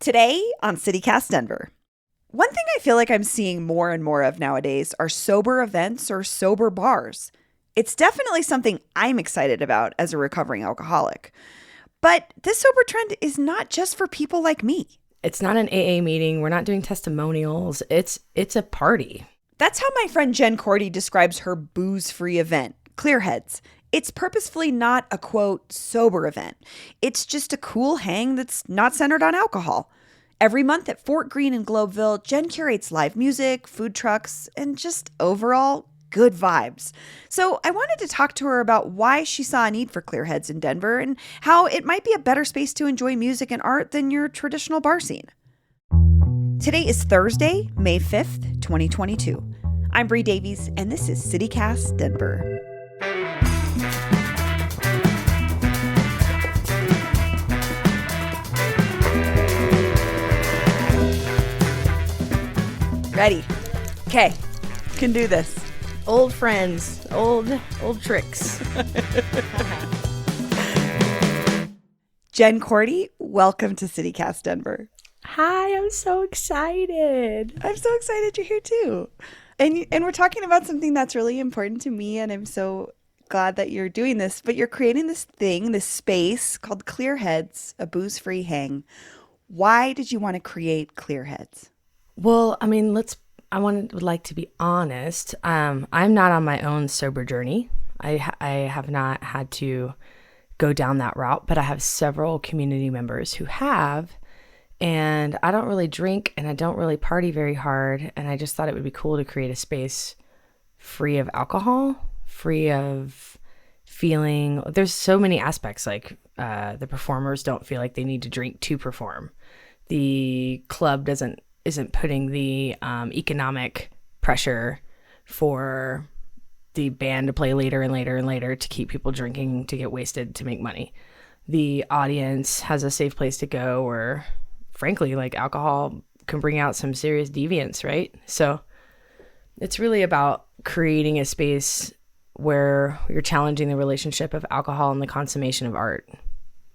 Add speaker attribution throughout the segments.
Speaker 1: Today on CityCast Denver. One thing I feel like I'm seeing more and more of nowadays are sober events or sober bars. It's definitely something I'm excited about as a recovering alcoholic. But this sober trend is not just for people like me.
Speaker 2: It's not an AA meeting. We're not doing testimonials. It's a party.
Speaker 1: That's how my friend Jen Cordy describes her booze-free event, Clearheads. It's purposefully not a, quote, sober event. It's just a cool hang that's not centered on alcohol. Every month at Fort Greene and Globeville, Jen curates live music, food trucks, and just overall good vibes. So I wanted to talk to her about why she saw a need for Clearheads in Denver and how it might be a better space to enjoy music and art than your traditional bar scene. Today is Thursday, May 5th, 2022. I'm Bree Davies, and this is CityCast Denver. Ready. Okay. Can do this.
Speaker 2: Old friends, old tricks.
Speaker 1: Jen Cordy, welcome to CityCast Denver.
Speaker 2: Hi, I'm so excited.
Speaker 1: I'm so excited you're here too. And we're talking about something that's really important to me, and I'm so glad that you're doing this. But you're creating this thing, this space called Clearheads, a booze-free hang. Why did you want to create Clearheads?
Speaker 2: Well, I mean, would like to be honest. I'm not on my own sober journey. I have not had to go down that route, but I have several community members who have. And I don't really drink and I don't really party very hard. And I just thought it would be cool to create a space free of alcohol, free of feeling. There's so many aspects, like the performers don't feel like they need to drink to perform. The club isn't putting the economic pressure for the band to play later and later and later to keep people drinking, to get wasted, to make money. The audience has a safe place to go where, frankly, like alcohol can bring out some serious deviance, right? So it's really about creating a space where you're challenging the relationship of alcohol and the consummation of art.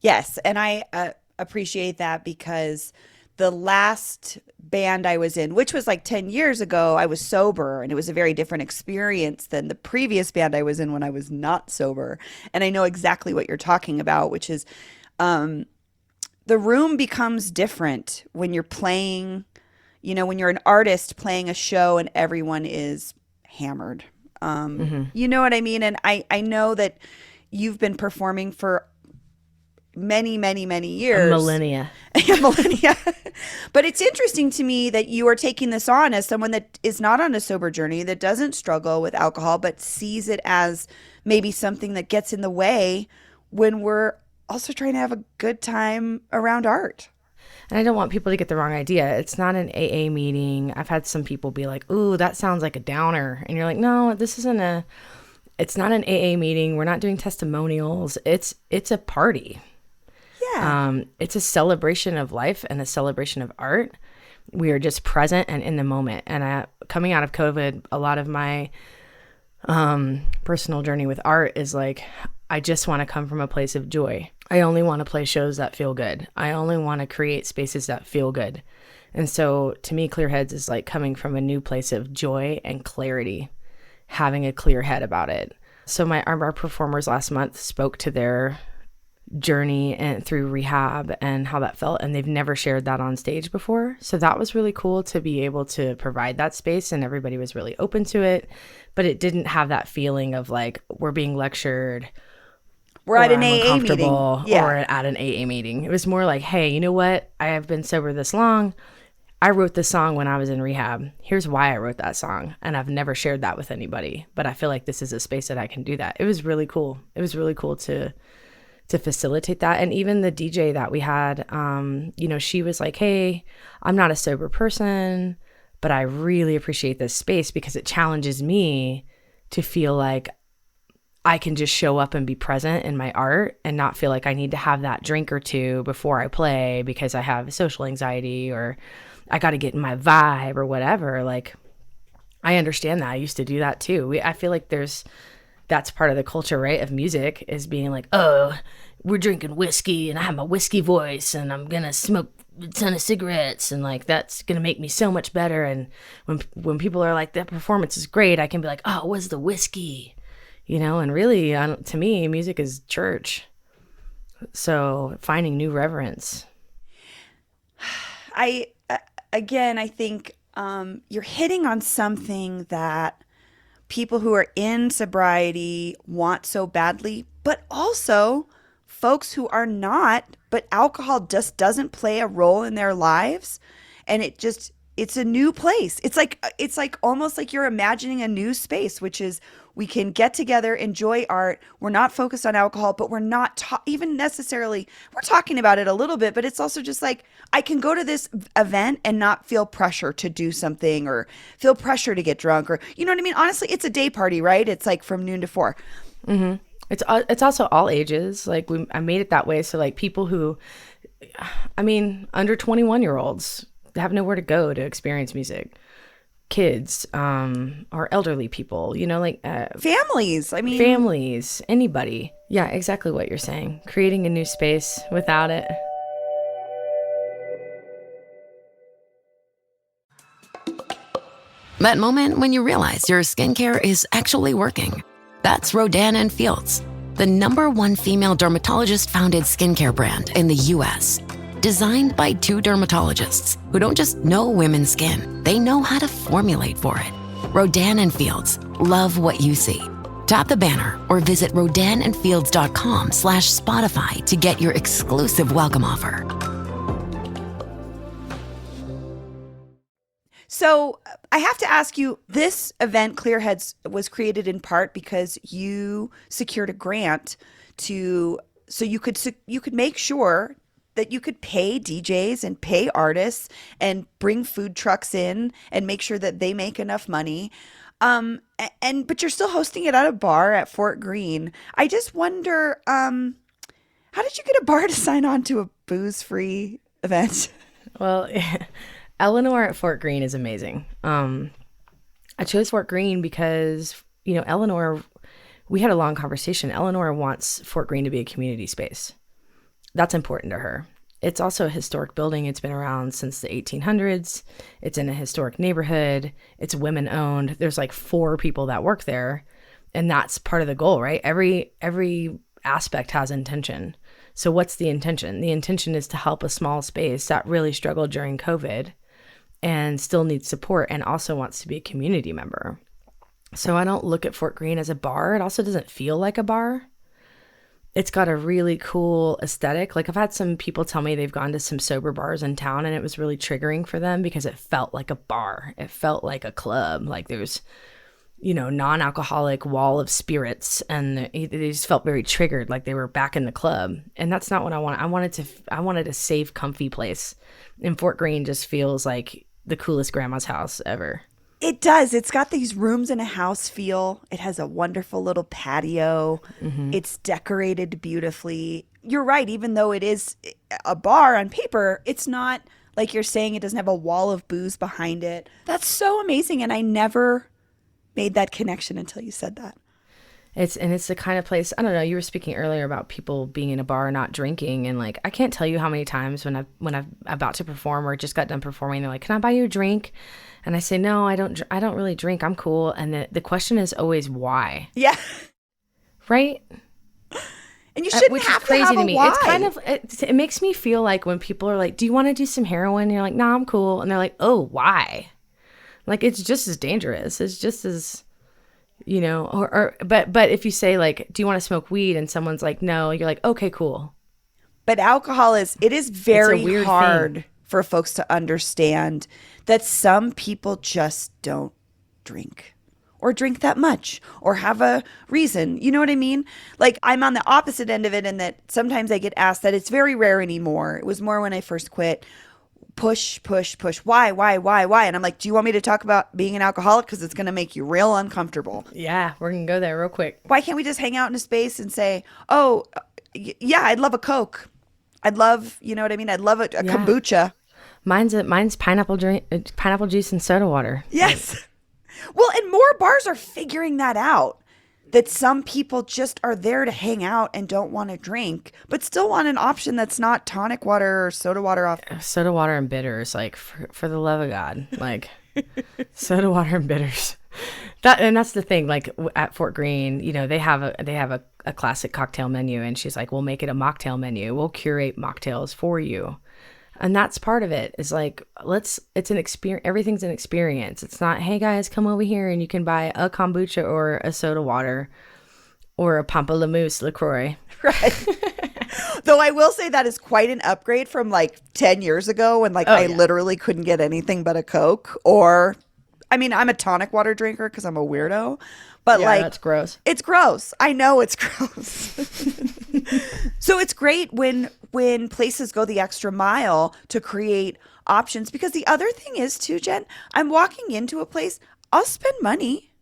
Speaker 1: Yes, and I appreciate that because the last band I was in, which was like 10 years ago, I was sober, and it was a very different experience than the previous band I was in when I was not sober. And I know exactly what you're talking about, which is the room becomes different when you're playing, when you're an artist playing a show and everyone is hammered. You know what I mean? And I know that you've been performing for many, many, many years.
Speaker 2: Millennia.
Speaker 1: But it's interesting to me that you are taking this on as someone that is not on a sober journey, that doesn't struggle with alcohol, but sees it as maybe something that gets in the way when we're also trying to have a good time around art.
Speaker 2: And I don't want people to get the wrong idea. It's not an AA meeting. I've had some people be like, ooh, that sounds like a downer. And you're like, no, it's not an AA meeting. We're not doing testimonials. It's a party.
Speaker 1: Yeah.
Speaker 2: It's a celebration of life and a celebration of art. We are just present and in the moment. And coming out of COVID, a lot of my personal journey with art is like, I just want to come from a place of joy. I only want to play shows that feel good. I only want to create spaces that feel good. And so to me, Clearheads is like coming from a new place of joy and clarity, having a clear head about it. So our performers last month spoke to their journey and through rehab and how that felt, and they've never shared that on stage before. So that was really cool to be able to provide that space, and everybody was really open to it, but it didn't have that feeling of like we're being lectured,
Speaker 1: we're at an AA meeting,
Speaker 2: or at an AA meeting. It was more like, hey, you know what, I have been sober this long, I wrote this song when I was in rehab, here's why I wrote that song, and I've never shared that with anybody, but I feel like this is a space that I can do that. It was really cool to facilitate that. And even the DJ that we had, she was like, hey, I'm not a sober person, but I really appreciate this space because it challenges me to feel like I can just show up and be present in my art and not feel like I need to have that drink or two before I play because I have social anxiety or I got to get in my vibe or whatever. Like, I understand that. I used to do that too. I feel like that's part of the culture, right, of music, is being like, oh, we're drinking whiskey and I have my whiskey voice and I'm going to smoke a ton of cigarettes and like that's gonna make me so much better. And when people are like, that performance is great, I can be like, oh, it was the whiskey, you know. And really, to me, music is church. So finding new reverence.
Speaker 1: I think you're hitting on something that people who are in sobriety want so badly, but also folks who are not, but alcohol just doesn't play a role in their lives. And it's a new place. It's like almost like you're imagining a new space, which is we can get together, enjoy art. We're not focused on alcohol, but we're not even necessarily, we're talking about it a little bit, but it's also just like, I can go to this event and not feel pressure to do something or feel pressure to get drunk or, you know what I mean? Honestly, it's a day party, right? It's like from noon to 4.
Speaker 2: Mm-hmm. It's also all ages. Like I made it that way. So like people who, under 21-year-olds have nowhere to go to experience music. Kids, or elderly people, you know, like
Speaker 1: families.
Speaker 2: Families, anybody. Yeah, exactly what you're saying. Creating a new space without it.
Speaker 3: That moment when you realize your skincare is actually working. That's Rodan & Fields, the #1 female dermatologist-founded skincare brand in the U.S. Designed by 2 dermatologists who don't just know women's skin, they know how to formulate for it. Rodan & Fields, love what you see. Tap the banner or visit rodanandfields.com/Spotify to get your exclusive welcome offer.
Speaker 1: So I have to ask you, this event, Clearheads, was created in part because you secured a grant so you could make sure that you could pay DJs and pay artists and bring food trucks in and make sure that they make enough money. But you're still hosting it at a bar at Fort Greene. I just wonder, how did you get a bar to sign on to a booze-free event?
Speaker 2: Well, Eleanor at Fort Greene is amazing. I chose Fort Greene because, you know, Eleanor, we had a long conversation. Eleanor wants Fort Greene to be a community space. That's important to her. It's also a historic building. It's been around since the 1800s. It's in a historic neighborhood. It's women owned. There's like 4 people that work there. And that's part of the goal, right? Every aspect has intention. So what's the intention? The intention is to help a small space that really struggled during COVID and still needs support and also wants to be a community member. So I don't look at Fort Greene as a bar. It also doesn't feel like a bar. It's got a really cool aesthetic. Like I've had some people tell me they've gone to some sober bars in town and it was really triggering for them because it felt like a bar. It felt like a club. Like there's, you know, non-alcoholic wall of spirits and they just felt very triggered, like they were back in the club. And that's not what I want. I wanted a safe, comfy place. And Fort Greene just feels like the coolest grandma's house ever.
Speaker 1: It does. It's got these rooms in a house feel. It has a wonderful little patio. Mm-hmm. It's decorated beautifully. You're right. Even though it is a bar on paper, it's not like you're saying it doesn't have a wall of booze behind it. That's so amazing. And I never made that connection until you said that.
Speaker 2: It's the kind of place, I don't know, you were speaking earlier about people being in a bar not drinking, and like I can't tell you how many times when I'm about to perform or just got done performing, they're like, "Can I buy you a drink?" And I say, "No, I don't really drink. I'm cool." And the question is always why.
Speaker 1: Yeah.
Speaker 2: Right?
Speaker 1: And you shouldn't
Speaker 2: which
Speaker 1: have
Speaker 2: is crazy
Speaker 1: to have
Speaker 2: to me.
Speaker 1: why.
Speaker 2: It's kind of it makes me feel like when people are like, "Do you want to do some heroin?" And you're like, "No, I'm cool." And they're like, "Oh, why?" Like it's just as dangerous. It's just as, you know, but if you say like, "Do you want to smoke weed?" and someone's like, "No," you're like, "Okay, cool."
Speaker 1: But alcohol is very hard
Speaker 2: thing
Speaker 1: for folks to understand that some people just don't drink or drink that much or have a reason. You know what I mean? Like I'm on the opposite end of it in that sometimes I get asked that. It's very rare anymore. It was more when I first quit. Push. Why? And I'm like, do you want me to talk about being an alcoholic? Because it's going to make you real uncomfortable.
Speaker 2: Yeah, we're going to go there real quick.
Speaker 1: Why can't we just hang out in a space and say, oh, yeah, I'd love a Coke. I'd love, you know what I mean? I'd love a kombucha.
Speaker 2: Mine's pineapple juice and soda water.
Speaker 1: Yes. Well, and more bars are figuring that out. that some people just are there to hang out and don't want to drink, but still want an option that's not tonic water or soda water off.
Speaker 2: Soda water and bitters, like for the love of God, like soda water and bitters. That's the thing. Like at Fort Greene, you know, they have a classic cocktail menu, and she's like, we'll make it a mocktail menu. We'll curate mocktails for you. And that's part of it, is like, it's an experience. Everything's an experience. It's not, hey guys, come over here and you can buy a kombucha or a soda water or a Pamplemousse LaCroix.
Speaker 1: Right. Though I will say that is quite an upgrade from like 10 years ago when I literally couldn't get anything but a Coke. Or, I mean, I'm a tonic water drinker because I'm a weirdo. But
Speaker 2: that's gross.
Speaker 1: It's gross. I know it's gross. So it's great when places go the extra mile to create options, because the other thing is too, Jen, I'm walking into a place, I'll spend money.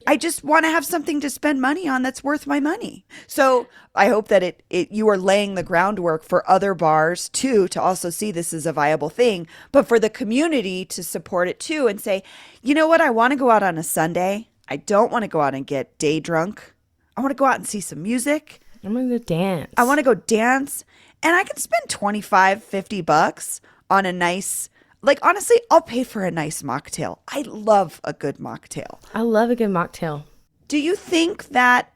Speaker 1: I just want to have something to spend money on that's worth my money. So I hope that you are laying the groundwork for other bars too, to also see this as a viable thing, but for the community to support it too and say, you know what, I want to go out on a Sunday. I don't want to go out and get day drunk. I want to go out and see some music.
Speaker 2: I'm going to go dance.
Speaker 1: I want to go dance. And I can spend $25-$50 on a nice, like, honestly, I'll pay for a nice mocktail. I love a good mocktail.
Speaker 2: I love a good mocktail.
Speaker 1: Do you think that,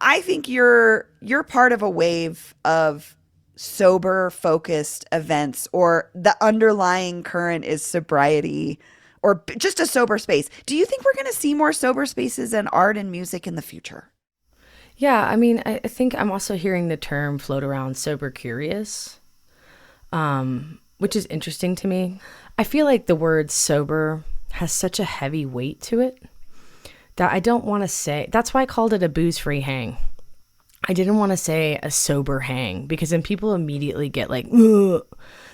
Speaker 1: I think you're part of a wave of sober focused events, or the underlying current is sobriety, or just a sober space. Do you think we're going to see more sober spaces in art and music in the future?
Speaker 2: Yeah, I mean, I think I'm also hearing the term float around, sober curious, which is interesting to me. I feel like the word sober has such a heavy weight to it that I don't want to say. That's why I called it a booze-free hang. I didn't want to say a sober hang, because then people immediately get like, ugh.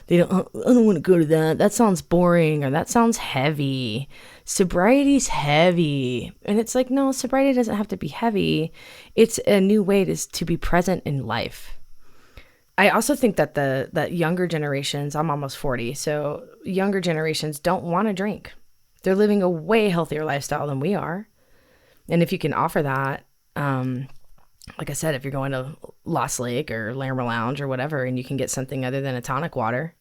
Speaker 2: I don't want to go to that. That sounds boring, or that sounds heavy. Sobriety's heavy. And it's like, no, sobriety doesn't have to be heavy. It's a new way to be present in life. I also think that that younger generations, I'm almost 40, so younger generations don't want to drink. They're living a way healthier lifestyle than we are. And if you can offer that, like I said, if you're going to Lost Lake or Larimer Lounge or whatever, and you can get something other than a tonic water,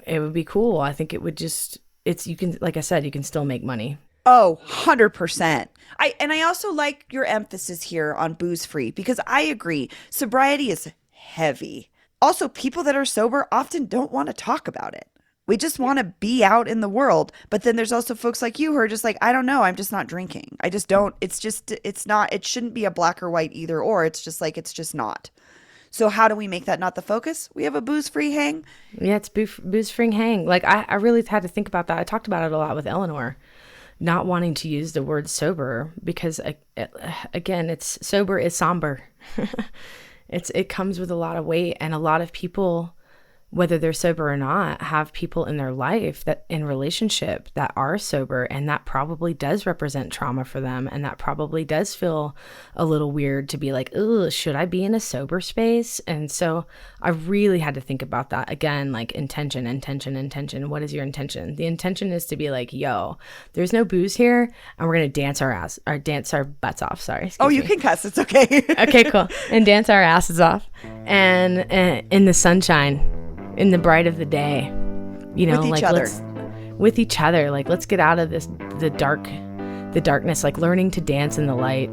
Speaker 2: it would be cool. I think it would you can, like I said, you can still make money.
Speaker 1: Oh, 100%. I also like your emphasis here on booze free, because I agree. Sobriety is heavy. Also, people that are sober often don't want to talk about it. We just want to be out in the world. But then there's also folks like you who are just like, I don't know, I'm just not drinking. I just don't, it's not, it shouldn't be a black or white either or. It's just like, it's just not. So how do we make that not the focus? We have a booze-free hang.
Speaker 2: Yeah, it's booze-free hang. Like I really had to think about that. I talked about it a lot with Eleanor, not wanting to use the word sober, because again, it's sober is somber. It comes with a lot of weight, and a lot of people, whether they're sober or not, have people in their life that in relationship that are sober, and that probably does represent trauma for them, and that probably does feel a little weird to be like, oh, should I be in a sober space? And so I really had to think about that again, like intention. What is your intention? The intention is to be like, yo, there's no booze here, and we're gonna dance our butts off. Sorry.
Speaker 1: Oh, you can cuss. It's okay.
Speaker 2: Okay, cool. And dance our asses off, and in the sunshine. In the bright of the day, you know,
Speaker 1: with
Speaker 2: each other, like let's get out of the darkness, like learning to dance in the light.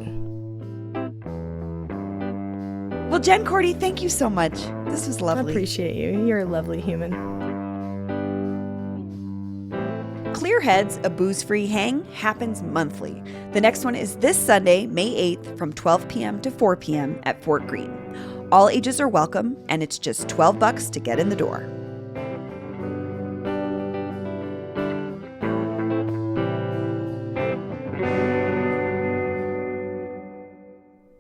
Speaker 1: Well, Jen Cordy, thank you so much. This was lovely.
Speaker 2: I appreciate you. You're a lovely human.
Speaker 1: Clearheads, a booze-free hang, happens monthly. The next one is this Sunday, May 8th, from 12 p.m. to 4 p.m. at Fort Greene. All ages are welcome, and it's just $12 to get in the door.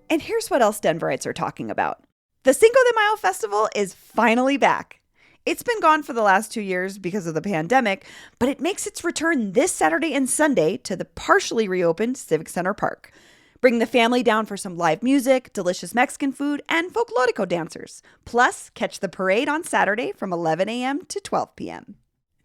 Speaker 1: And here's what else Denverites are talking about. The Cinco de Mayo Festival is finally back. It's been gone for the last 2 years because of the pandemic, but it makes its return this Saturday and Sunday to the partially reopened Civic Center Park. Bring the family down for some live music, delicious Mexican food, and folklorico dancers. Plus, catch the parade on Saturday from 11 a.m. to 12 p.m.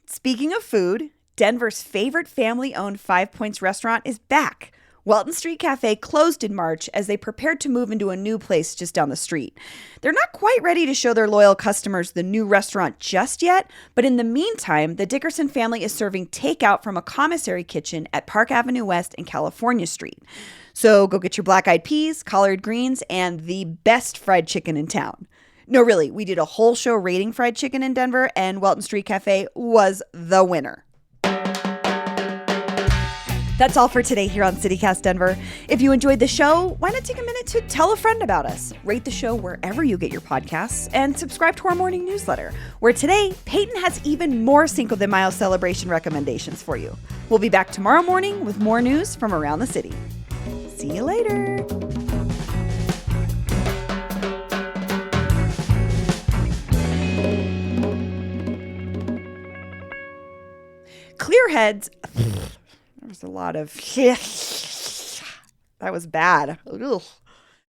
Speaker 1: Speaking of food, Denver's favorite family-owned Five Points restaurant is back Welton Street Cafe closed in March as they prepared to move into a new place just down the street. They're not quite ready to show their loyal customers the new restaurant just yet, but in the meantime, the Dickerson family is serving takeout from a commissary kitchen at Park Avenue West and California Street. So go get your black-eyed peas, collard greens, and the best fried chicken in town. No, really, we did a whole show rating fried chicken in Denver, and Welton Street Cafe was the winner. That's all for today here on CityCast Denver. If you enjoyed the show, why not take a minute to tell a friend about us? Rate the show wherever you get your podcasts and subscribe to our morning newsletter, where today, Peyton has even more Cinco de Mayo celebration recommendations for you. We'll be back tomorrow morning with more news from around the city. See you later. Clear heads. There was a lot of. That was bad. Ugh.